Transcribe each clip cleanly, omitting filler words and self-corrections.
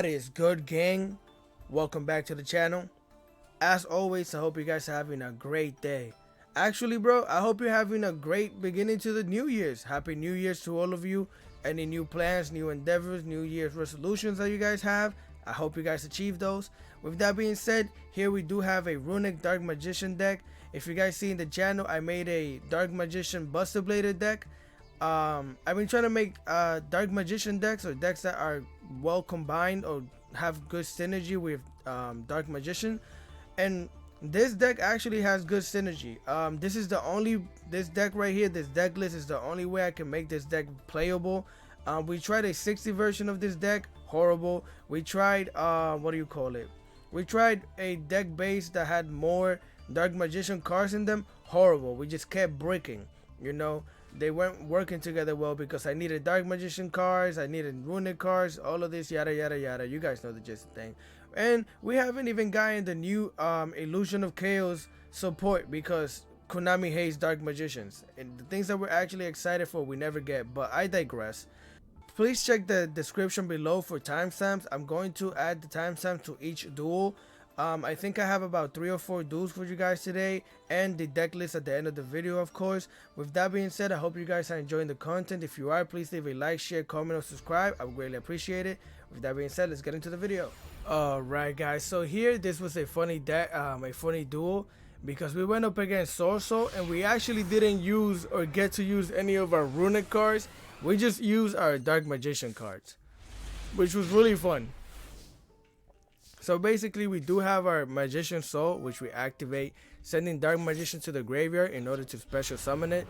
What is good, gang? Welcome back to the channel. As always, I hope you guys are having a great day. Actually, bro, I hope you're having a great beginning to the New Year's. Happy New Year's to all of you. Any new plans, new endeavors, New Year's resolutions that you guys have, I hope you guys achieve those. With that being said, here we do have a Runick Dark Magician deck. If you guys see in the channel, I made a Dark Magician Buster Bladed deck. I've been trying to make Dark Magician decks, or decks that are well combined or have good synergy with Dark Magician, and this deck actually has good synergy. This deck right here, this deck list is the only way I can make this deck playable. We tried a 60 version of this deck, horrible. We tried we tried a deck base that had more Dark Magician cards in them, horrible. We just kept breaking, you know. They weren't working together well because I needed Dark Magician cards, I needed Runick cards, all of this, yada yada yada. You guys know the gist of the thing. And we haven't even gotten the new Illusion of Chaos support because Konami hates Dark Magicians. And the things that we're actually excited for, we never get. But I digress. Please check the description below for timestamps. I'm going to add the timestamps to each duel. I think I have about 3 or 4 duels for you guys today, and the deck list at the end of the video, of course. With that being said, I hope you guys are enjoying the content. If you are, please leave a like, share, comment, or subscribe. I would greatly appreciate it. With that being said, let's get into the video. Alright guys, so here this was a funny duel because we went up against Sorso and we actually didn't use or get to use any of our Runick cards. We just used our Dark Magician cards, which was really fun. So basically, we do have our Magician Soul, which we activate, sending Dark Magician to the graveyard in order to special summon it.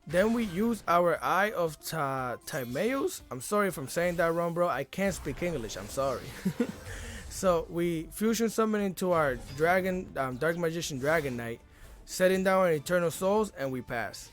Then we use our Eye of Timaeus. I'm sorry if I'm saying that wrong, bro. I can't speak English. I'm sorry. So we fusion summon into our Dragon, Dark Magician Dragon Knight, setting down our Eternal Souls, and we pass.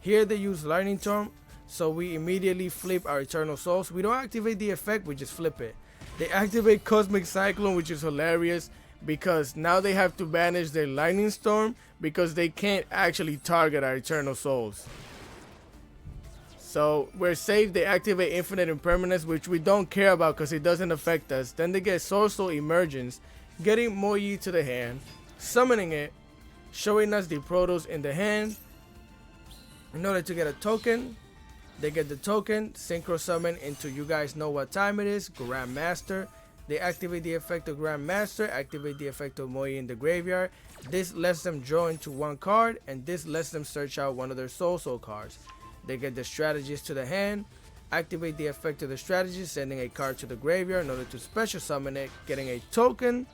Here they use Lightning Storm. So we immediately flip our Eternal Souls. We don't activate the effect, we just flip it. They activate Cosmic Cyclone, which is hilarious because now they have to banish their Lightning Storm because they can't actually target our Eternal Souls. So we're safe. They activate Infinite Impermanence, which we don't care about because it doesn't affect us. Then they get Soul Emergence, getting Moyi to the hand, summoning it, showing us the Protos in the hand in order to get a token. They get the token, synchro summon into, you guys know what time it is, Grandmaster. They activate the effect of Grandmaster, activate the effect of Moyi in the graveyard. This lets them draw into 1 card, and this lets them search out one of their Soul cards. They get the Strategist to the hand, activate the effect of the Strategist, sending a card to the graveyard in order to special summon it, getting a token,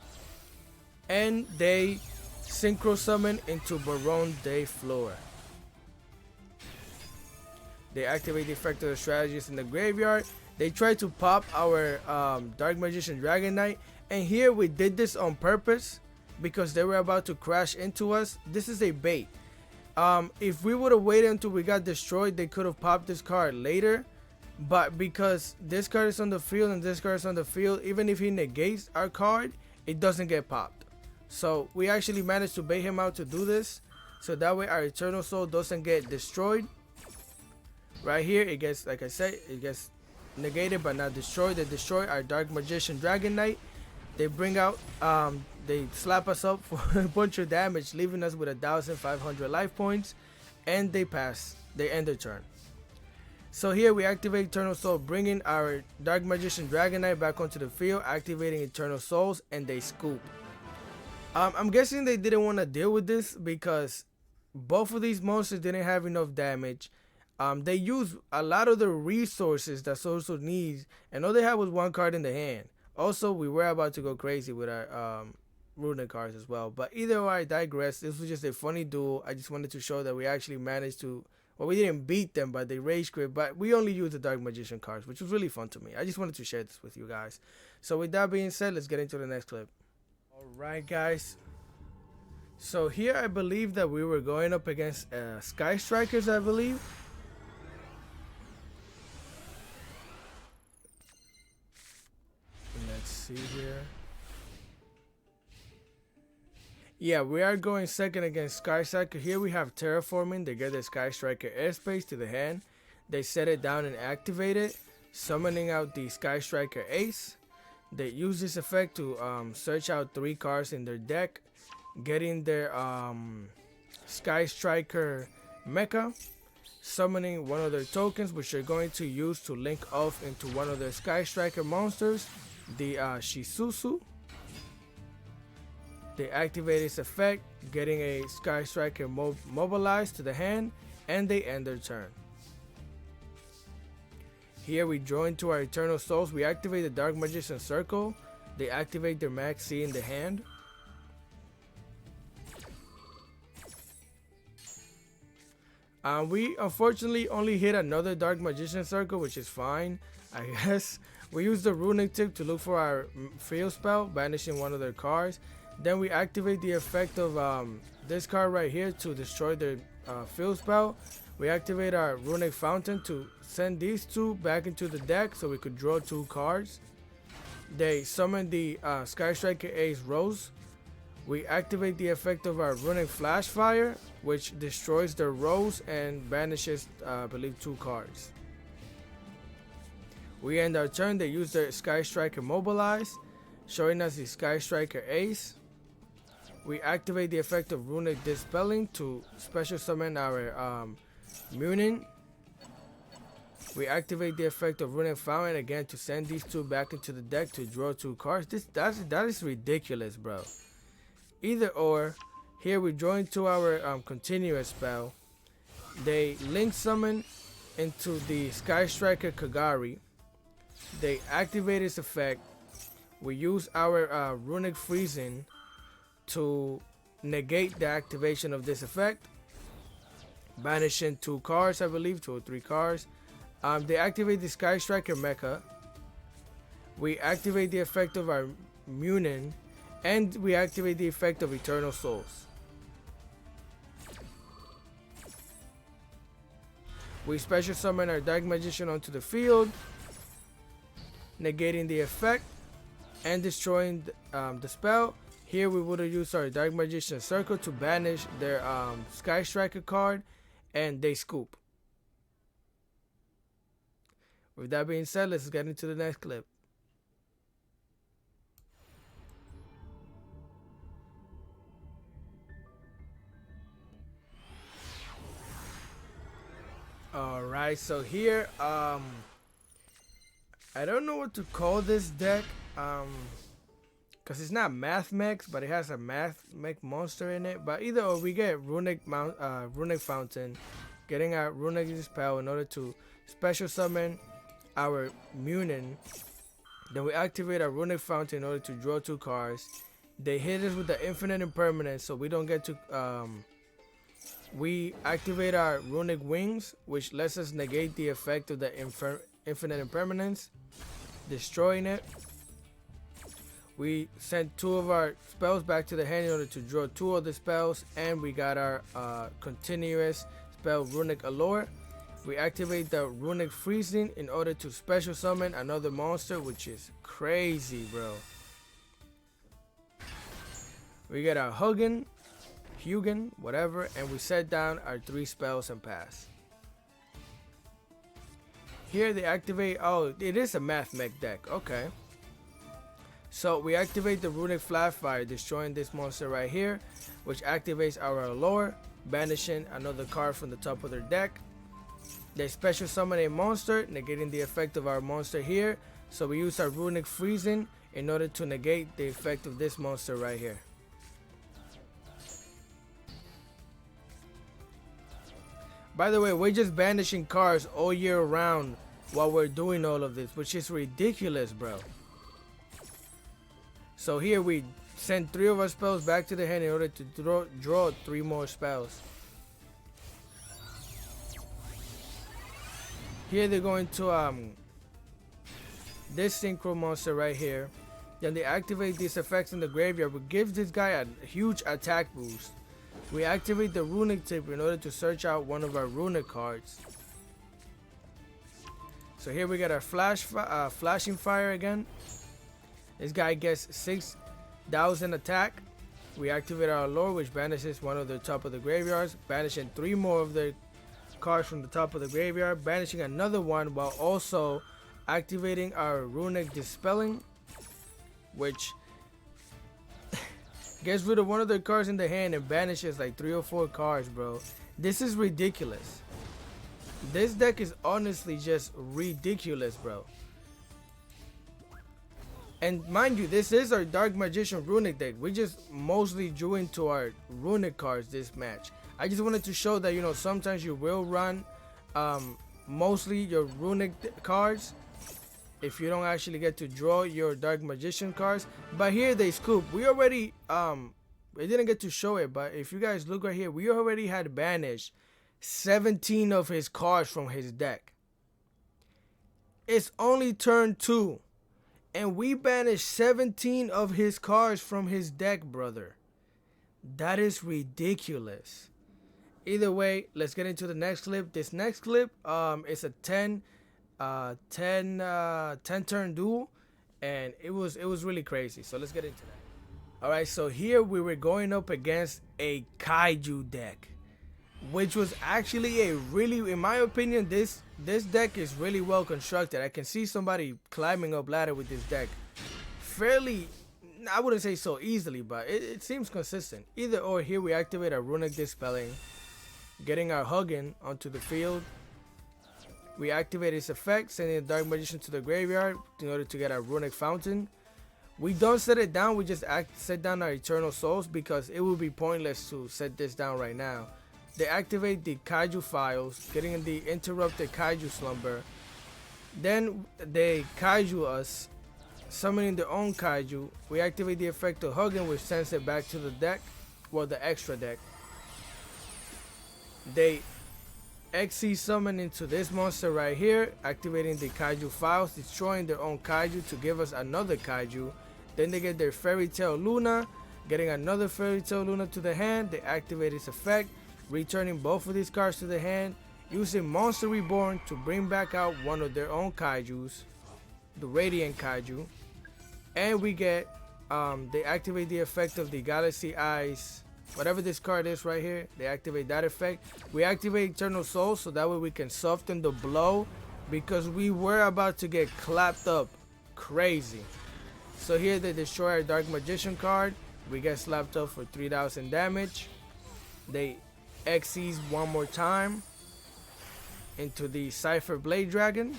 and they synchro summon into Baron de Fleur. They activate the effect of the Strategist in the graveyard. They try to pop our Dark Magician Dragon Knight. And here we did this on purpose because they were about to crash into us. This is a bait. If we would have waited until we got destroyed, they could have popped this card later. But because this card is on the field and this card is on the field, even if he negates our card, it doesn't get popped. So we actually managed to bait him out to do this. So that way our Eternal Soul doesn't get destroyed. Right here, it gets, like I said, it gets negated but not destroyed. They destroy our Dark Magician Dragon Knight. They bring out, they slap us up for a bunch of damage, leaving us with 1,500 life points, and they pass. They end their turn. So here we activate Eternal Soul, bringing our Dark Magician Dragon Knight back onto the field, activating Eternal Souls, and they scoop. I'm guessing they didn't want to deal with this because both of these monsters didn't have enough damage. They use a lot of the resources that Sorso needs, and all they had was 1 card in the hand. Also, we were about to go crazy with our Runick cards as well. But either way, I digress. This was just a funny duel. I just wanted to show that we actually managed to, well, we didn't beat them, but they rage quit. But we only used the Dark Magician cards, which was really fun to me. I just wanted to share this with you guys. So with that being said, let's get into the next clip. Alright guys. So here I believe that we were going up against Sky Strikers, I believe. Let's see here. Yeah, we are going second against Sky Striker. Here we have Terraforming. They get the Sky Striker airspace to the hand. They set it down and activate it. summoning out the Sky Striker Ace. They use this effect to search out 3 cards in their deck, getting their Sky Striker Mecha, summoning one of their tokens, which they're going to use to link off into one of their Sky Striker monsters, the Shisusu. They activate its effect, getting a Sky Striker mobilized to the hand, and they end their turn. Here we draw into our Eternal Souls. We activate the Dark Magician Circle. They activate their Max C in the hand. We unfortunately only hit another Dark Magician Circle, which is fine, I guess. We use the Runick tip to look for our field spell, banishing one of their cards. Then we activate the effect of this card right here to destroy their field spell. We activate our Runick Fountain to send these 2 back into the deck so we could draw 2 cards. They summon the Sky Striker Ace Rose. We activate the effect of our Runick Flash Fire, which destroys their Rose and banishes, I believe, 2 cards. We end our turn. They use their Sky Striker Mobilize, showing us the Sky Striker Ace. We activate the effect of Runick Dispelling to special summon our Munin. We activate the effect of Runick Fountain again to send these 2 back into the deck to draw 2 cards. That is ridiculous, bro. Either or. Here we draw into our continuous spell. They link summon into the Sky Striker Kagari. They activate its effect. We use our Runick Freezing to negate the activation of this effect, banishing 2 cards, I believe, 2 or 3 cards. They activate the Sky Striker Mecha. We activate the effect of our Munin, and we activate the effect of Eternal Souls. We special summon our Dark Magician onto the field, negating the effect and destroying the spell. Here we would have used our Dark Magician Circle to banish their Sky Striker card, and they scoop. With that being said, let's get into the next clip. Alright, so here, I don't know what to call this deck, because it's not Mathmech, but it has a Mathmech monster in it. But either or, we get Runick Fountain, getting our Runick Dispel in order to special summon our Munin. Then we activate our Runick Fountain in order to draw 2 cards. They hit us with the Infinite Impermanence, so we don't get to... we activate our Runick Wings, which lets us negate the effect of the Infinite Impermanence, destroying it. We sent 2 of our spells back to the hand in order to draw 2 other spells, and we got our continuous spell Runick Allure. We activate the Runick Freezing in order to special summon another monster, which is crazy, bro. We get our Hugin, whatever, and we set down our 3 spells and pass. Here they activate, oh, it is a Mathmech deck, okay. So we activate the Runick Flash Fire, destroying this monster right here, which activates our Allure, banishing another card from the top of their deck. They special summon a monster, negating the effect of our monster here. So we use our Runick Freezing in order to negate the effect of this monster right here. By the way, we're just banishing cards all year round while we're doing all of this, which is ridiculous, bro. So here we send 3 of our spells back to the hand in order to draw 3 more spells. Here they're going to this synchro monster right here. Then they activate these effects in the graveyard, which gives this guy a huge attack boost. We activate the Runick tip in order to search out one of our Runick cards. So here we got our flashing fire again. This guy gets 6,000 attack. We activate our allure, which banishes one of the top of the graveyards, banishing 3 more of the cards from the top of the graveyard, banishing another one while also activating our Runick Dispelling, which gets rid of one of their cards in the hand and banishes like 3 or 4 cards, bro. This is ridiculous. This deck is honestly just ridiculous, bro. And mind you, this is our Dark Magician Runick deck. We just mostly drew into our Runick cards this match. I just wanted to show that, you know, sometimes you will run mostly your Runick cards if you don't actually get to draw your Dark Magician cards. But here they scoop. We already, I didn't get to show it, but if you guys look right here, we already had banished 17 of his cards from his deck. It's only turn 2. And we banished 17 of his cards from his deck, brother. That is ridiculous. Either way, let's get into the next clip. This next clip is a 10 turn duel, and it was really crazy. So let's get into that. All right, so here we were going up against a Kaiju deck, which was actually a really, in my opinion, this deck is really well constructed. I can see somebody climbing up ladder with this deck fairly, I wouldn't say so easily, but it seems consistent. Either or, here we activate our Runick Dispelling, getting our Hugin onto the field. We activate its effect, sending the Dark Magician to the graveyard in order to get our Runick Fountain. We don't set it down, we just set down our Eternal Souls because it would be pointless to set this down right now. They activate the Kaiju files, getting the interrupted Kaiju slumber. Then they Kaiju us, summoning their own Kaiju. We activate the effect of Hugin, which sends it back to the deck, well, the extra deck. They XC summon into this monster right here, activating the Kaiju files, destroying their own Kaiju to give us another Kaiju. Then they get their Fairy Tail Luna, getting another Fairy Tail Luna to the hand. They activate its effect, returning both of these cards to the hand, using Monster Reborn to bring back out one of their own Kaijus, the Radiant Kaiju. And we get, they activate the effect of the Galaxy Eyes, whatever this card is right here, they activate that effect. We activate Eternal Soul so that way we can soften the blow because we were about to get clapped up crazy. So here they destroy our Dark Magician card. We get slapped up for 3000 damage. They XCs one more time into the Cypher Blade Dragon.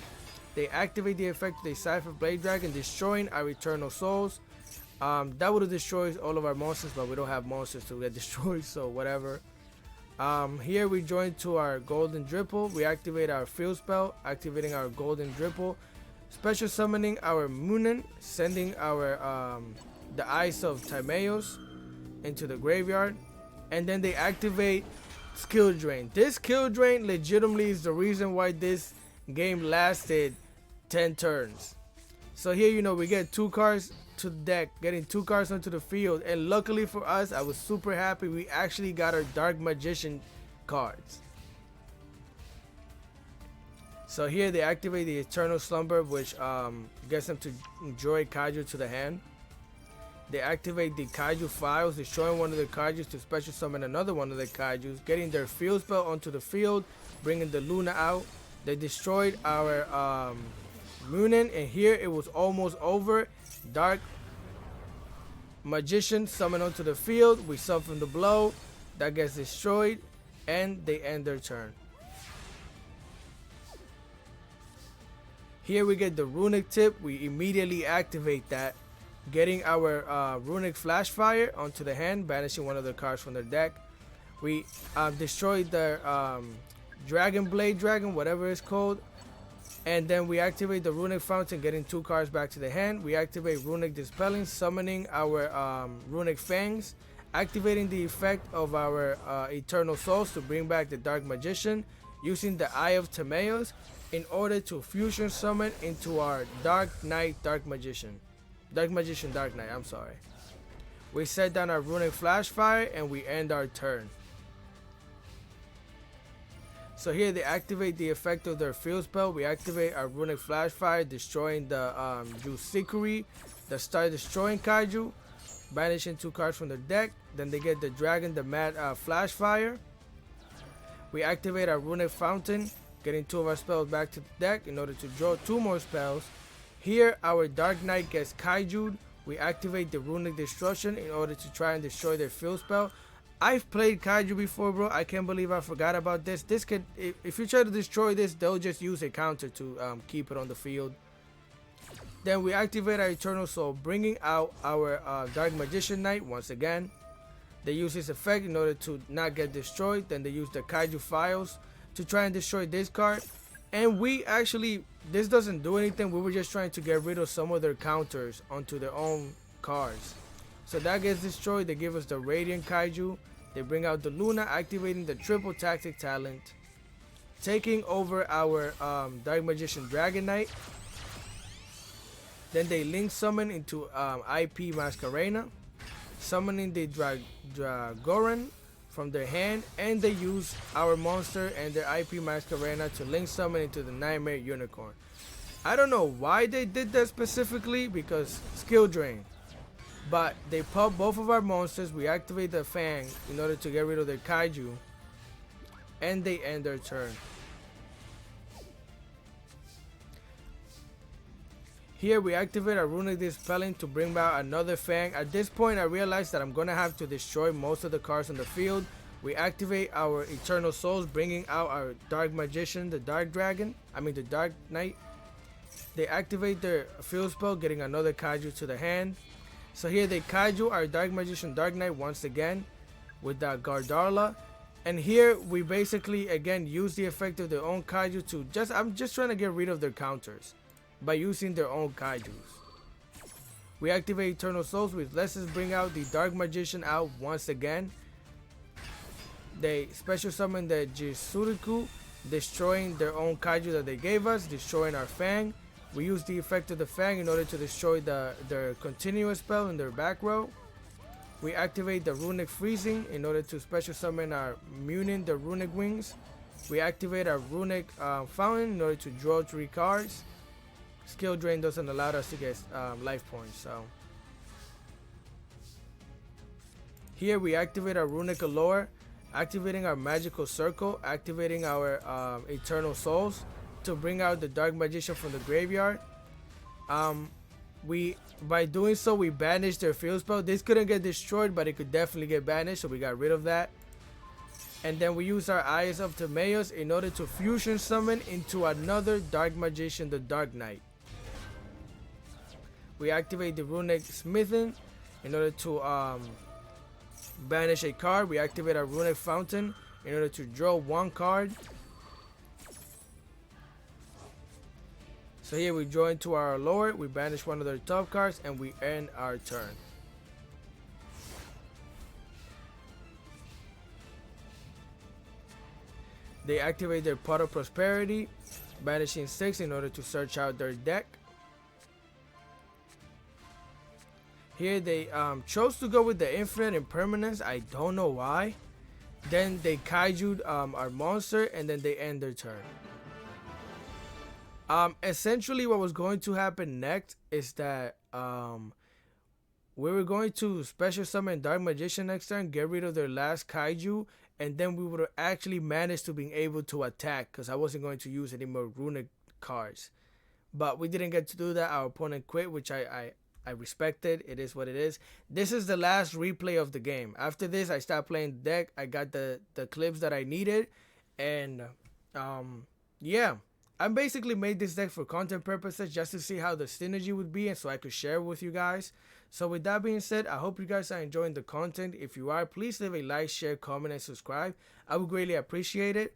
They activate the effect of the Cypher Blade Dragon, destroying our Eternal Souls. That would have destroyed all of our monsters, but we don't have monsters to get destroyed, so whatever. Here we join to our Golden Dripple. We activate our Field Spell, activating our Golden Dripple, special summoning our Munin, sending our the Eyes of Timaeus into the graveyard, and then they activate Skill Drain. This Skill Drain legitimately is the reason why this game lasted 10 turns. So here, you know, we get 2 cards to the deck, getting 2 cards onto the field, and luckily for us, I was super happy we actually got our Dark Magician cards. So here they activate the Eternal Slumber, which gets them to enjoy Kaiju to the hand. They activate the Kaiju files, destroying one of the Kaijus to special summon another one of the Kaijus, getting their Field Spell onto the field, bringing the Luna out. They destroyed our Munin, and here it was almost over. Dark Magician summon onto the field. We soften the blow. That gets destroyed, and they end their turn. Here we get the Runick Tip. We immediately activate that, getting our Runick Flash Fire onto the hand, banishing one of the cards from their deck. We destroyed their Dragon Blade Dragon, whatever it's called. And then we activate the Runick Fountain, getting 2 cards back to the hand. We activate Runick Dispelling, summoning our Runick Fangs, activating the effect of our Eternal Souls to bring back the Dark Magician, using the Eye of timaeus in order to fusion summon into our Dark Magician, Dark Knight, I'm sorry. We set down our Runick Flash Fire, and we end our turn. So here they activate the effect of their Field Spell. We activate our Runick Flash Fire, destroying the Jusikuri, the Star Destroying Kaiju, banishing 2 cards from their deck. Then they get the Dragon, the Mad Flash Fire. We activate our Runick Fountain, getting 2 of our spells back to the deck in order to draw 2 more spells. Here, our Dark Knight gets Kaijus. We activate the Runick Destruction in order to try and destroy their field spell. I've played Kaiju before, bro. I can't believe I forgot about this. This could, if you try to destroy this, they'll just use a counter to keep it on the field. Then we activate our Eternal Soul, bringing out our Dark Magician Knight once again. They use this effect in order to not get destroyed. Then they use the Kaiju Files to try and destroy this card. And we actually, this doesn't do anything. We were just trying to get rid of some of their counters onto their own cards. So that gets destroyed. They give us the Radiant Kaiju. They bring out the Luna, activating the triple tactic talent, taking over our Dark Magician Dragon Knight. Then they link summon into IP Masquerena, summoning the Dragoran from their hand, and they use our monster and their IP Masquerena to link summon into the Nightmare Unicorn. I don't know why they did that specifically, because skill drain. But they pop both of our monsters, we activate the Fang in order to get rid of their Kaiju, and they end their turn. Here we activate our Runick Dispelling to bring back another Fang. At this point I realized that I'm gonna have to destroy most of the cards on the field. We activate our Eternal Souls, bringing out our Dark Magician, the Dark Knight. They activate their field spell, getting another Kaiju to the hand. So here they Kaiju our Dark Magician Dark Knight once again with that Gardarla. And here we basically again use the effect of their own Kaiju to I'm just trying to get rid of their counters by using their own Kaijus. We activate Eternal Souls, which lets us bring out the Dark Magician out once again. They special summon the Jisuriku, destroying their own Kaiju that they gave us, destroying our Fang. We use the effect of the Fang in order to destroy their continuous spell in their back row. We activate the Runick Freezing in order to special summon our Munin, the Runick Wings. We activate our Runick Fountain in order to draw 3 cards. Skill drain doesn't allow us to get life points, so. Here we activate our Runick Allure, activating our Magical Circle, activating our Eternal Souls to bring out the Dark Magician from the graveyard. By doing so, we banished their field spell. This couldn't get destroyed, but it could definitely get banished, so we got rid of that. And then we use our Eyes of Timaeus in order to fusion summon into another Dark Magician, the Dark Knight. We activate the Runick Smithing in order to banish a card. We activate our Runick Fountain in order to draw 1 card. So here we draw into our allure, we banish one of their top cards, and we end our turn. They activate their Pot of Prosperity, banishing 6 in order to search out their deck. Here they chose to go with the Infinite Impermanence. I don't know why. Then they Kaiju our monster, and then they end their turn. Essentially what was going to happen next is that we were going to special summon Dark Magician next turn, get rid of their last Kaiju, and then we would actually manage to being able to attack, because I wasn't going to use any more Runick cards. But we didn't get to do that. Our opponent quit, which I respected. It is what it is. This is the last replay of the game. After this, I stopped playing the deck. I got the clips that I needed, and yeah. I basically made this deck for content purposes, just to see how the synergy would be and so I could share with you guys. So with that being said, I hope you guys are enjoying the content. If you are, please leave a like, share, comment, and subscribe. I would greatly appreciate it.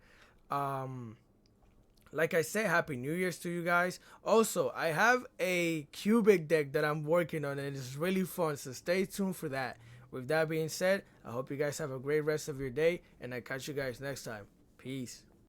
Like I said, Happy New Year's to you guys. Also, I have a cubic deck that I'm working on, and it's really fun, so stay tuned for that. With that being said, I hope you guys have a great rest of your day, and I'll catch you guys next time. Peace.